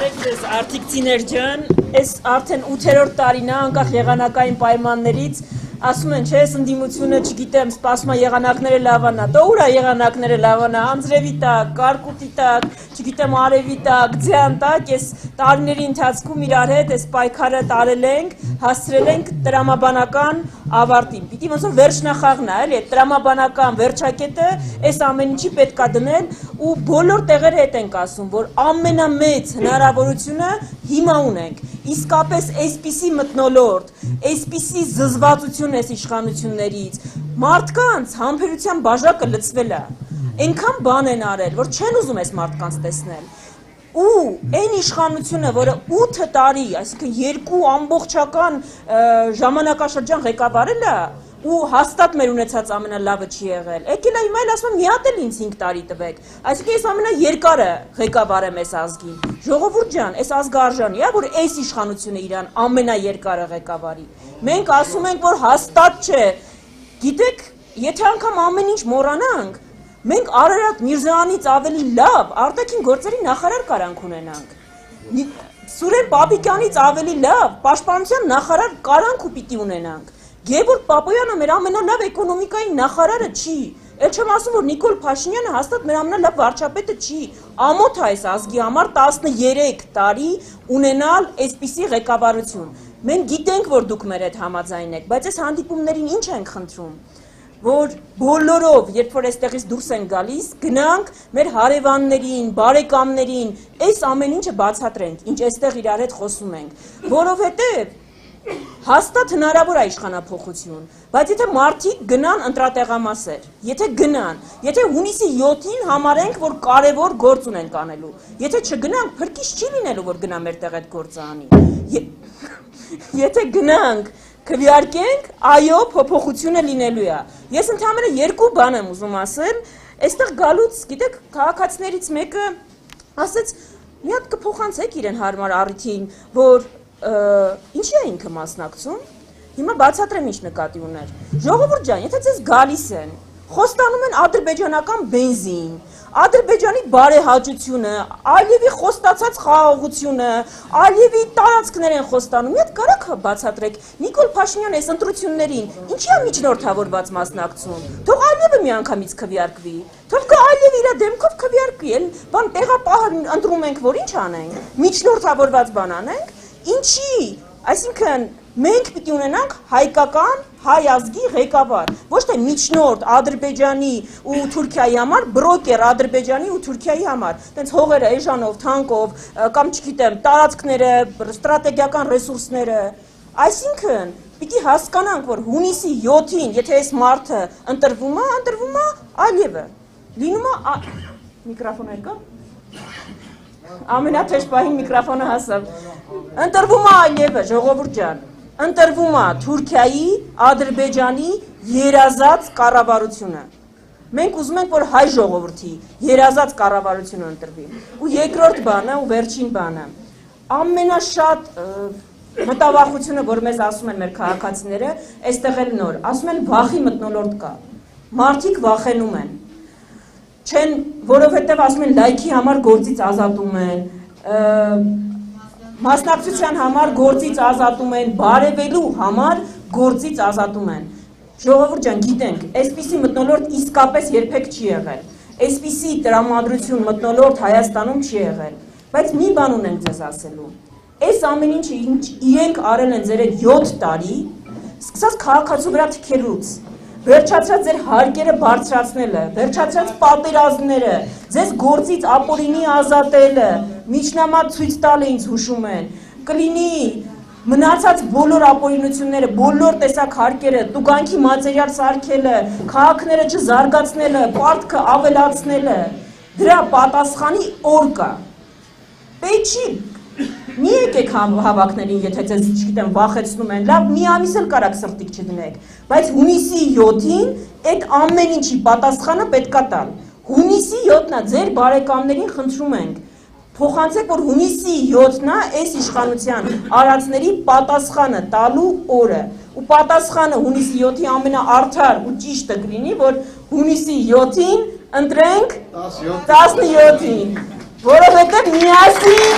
Բարև ձեզ արտիկցիներ ջան, այս արդեն 8-րդ տարին է անկախ եղանակային պայմաններից, ասում են, չէ, ընդդիմությունը, չգիտեմ, սպասում է եղանակները լավանա, դո ուր է եղանակները լավանա, անձրևի տակ, կարկուտի տակ, չգիտեմ, արևի տակ, ձյան տակ, այս տարիների ընթացքում իրար հետ այս պայքարը տարել ենք, հասցրել ենք տրամաբանական ավարտին։ Պիտի ոնց որ վերջնախաղն է, էլի, տրամաբանական վերջակետը այս ամեն ինչի պետք է դնել ու բոլոր տեղերը հետ ենք ասում, որ ամենամեծ հնարավորությունը հիմա ունենք։ Իսկապես այսպիսի մթնոլորտ, այսպիսի զզվացություն այս իշխանություններից, մարդկանց համբերության բաժակը լցվել է, այնքան բան են արել, որ չեն ուզում այս մարդկանց տեսնել։ Ու այն իշխանությունը, որը 8 տարի, այսինքն 2 ամբողջական ժամանակաշրջան ղեկավարել է, ու հաստատ մեր ունեցած ամենալավը չի եղել։ Եկել է հիմա էլ ասում եմ մի հատ էլ ինձ 5 տարի տվեք։ Այսինքն ես ամենաերկարը ղեկավարեմ այս ազգին։ Ժողովուրդ ջան, այս ազգը արժանի է, որ այս իշխանությունը իրան ամենաերկարը ղեկավարի։ Մենք ասում ենք, որ հաստատ չէ։ Գիտեք, եթե անգամ ամեն ինչ մոռանանք, մենք Արարատ Միրզոյանից ավելի լավ արտաքին գործերի նախարար կարանք ունենանք։ Սուրեն Պապիկյանից ավելի լավ պաշտպանության նախարար կարանք ու պիտի ունենանք։ Գևորգ Պապոյանը մեր ամենալավ էկոնոմիկայի նախարարը չի։ Էլ չեմ ասում, որ Նիկոլ Փաշինյանը հաստատ մեր ամենալավ վարչապետը չի։ Ամոթ է այս ազգի համար 13 տարի ունենալ այսպիսի ղեկավարություն։ Մենք գիտենք, որ դուք մեր հետ համաձայն եք, բայց այս հանդիպումներին ինչ ենք խնդրում, որ բոլորով, երբ որ այստեղից դուրս են գալիս, գնանք մեր հարևաններին, բարեկամներին, այս ամեն ինչը բացատրենք, ինչ այստեղ իրար հետ խոսում ենք, որովհետև հաստատ հնարավոր է իշխանափոխություն, բայց եթե մարդիկ գնան ընտրատեղամասեր, եթե հունիսի 7-ին համարենք, որ կարևոր գործ ունենք անելու, եթե չգնանք, փրկիչ չի լինելու, որ գնա մեր տեղ այդ գործը անի, եթե գնանք, քվեարկենք, այո, փոփոխությունը լինելու է։ Ես ընդհանրապես 2 բան եմ ուզում ասել, այստեղ գալուց, գիտեք, քաղաքացիներից մեկը ասեց, մի հատ կփոխանցեք իրեն հարմար առիթին, որ ինչի է ինքը մասնակցում, հիմա բացատրեմ ինչ նկատի ուներ։ Ժողովուրդ ջան, եթե ձեզ գալիս են, խոստանում են ադրբեջանական բենզին, Ադրբեջանի բարեհաճությունը, Ալիևի խոստացած խաղաղությունը, Ալիևի տարածքներ են խոստանում, մի հատ կարաք բացատրեք, Նիկոլ Փաշինյանը այս ընտրություններին ինչի է միջնորդավորված մասնակցում, թող Ալիևը միանգամից քվեարկվի, թող կա Ալիևը իր դեմքով քվեարկվի, էլ բան տեղապահ ընտրում ենք, որ ինչ անենք, միջնորդավորված բան անենք, ինչի, այսինքն մենք պիտի ունենանք հայկական հայ ազգի ղեկավար, ոչ թե միջնորդ Ադրբեջանի ու Թուրքիայի համար, բրոկեր Ադրբեջանի ու Թուրքիայի համար, տենց հողերը, էժանով, թանկով, կամ չգիտեմ, տարածքները, ստրատեգիական ռեսուրսները, այսինքն պիտի հասկանանք, որ հունիսի 7-ին, եթե այս մարդը ընտրվում է Ալիևը, լինում է, միկրոֆոնը կա, ամենաթեժ պահին միկրոֆոնը հասավ, ընտրվում է Ալիևը, ժողովուրդ ջան, ընտրվում է Թուրքիայի, Ադրբեջանի երազած կառավարությունը։ Մենք ուզում ենք, որ հայ ժողովրդի երազած կառավարությունը ընտրվի։ Ու երկրորդ բանը, ու վերջին բանը, ամենաշատ մտավախությունը, որ մեզ ասում են մեր քաղաքացիները, այստեղ էլ նոր, ասում են վախի մթնոլորտ կա։ Մարդիկ վախենում են։ Չեն, որովհետև ասում են լայքի համար գործից ազատում են, մասնակցության համար գործից ազատում են, բարևելու համար գործից ազատում են։ Ժողովուրդ ջան, գիտենք, այսպիսի մթնոլորտ իսկապես երբեք չի եղել, այսպիսի տրամադրություն մթնոլորտ Հայաստանում չի եղել, բայց մի բան ունենք ձեզ ասելու, այս ամեն ինչը իրենք արել են ձեր 7 տարի, սկսած քաղաքացու վրա թքելուց, վերջացրած ձեր հարկերը բարձրացնելը, վերջացրած պատերազմները, ձեզ գործից ապօրինի ազատելը, միջնամատ ցույց տալը ինձ հուշում են, կլինի մնացած բոլոր ապօրինությունները, բոլոր տեսակ հարկերը, տուգանքի մատերիալ սարքելը, քաղաքները չզարգացնելը, պարտքը ավելացնելը, դրա պատասխանի օր կա։ Պետք չի մի եկեք հավաքներին, եթե ձեզ, չգիտեմ, վախեցնում են, լավ, մի ամիս էլ կարաք սրտիկ չդնեք, բայց հունիսի 7-ին այդ ամեն ինչի պատասխանը պետքա տալ։ Հունիսի 7-ն է, ձեր բարեկամներին խնդրում ենք, փոխանցեք, որ հունիսի 7-ն է այս իշխանության արածների պատասխանը տալու օրը։ Ու պատասխանը հունիսի 7-ի ամենաարդար ու ճիշտը կլինի, որ հունիսի 7-ին ընտրենք 17-ին, որովհետև միասին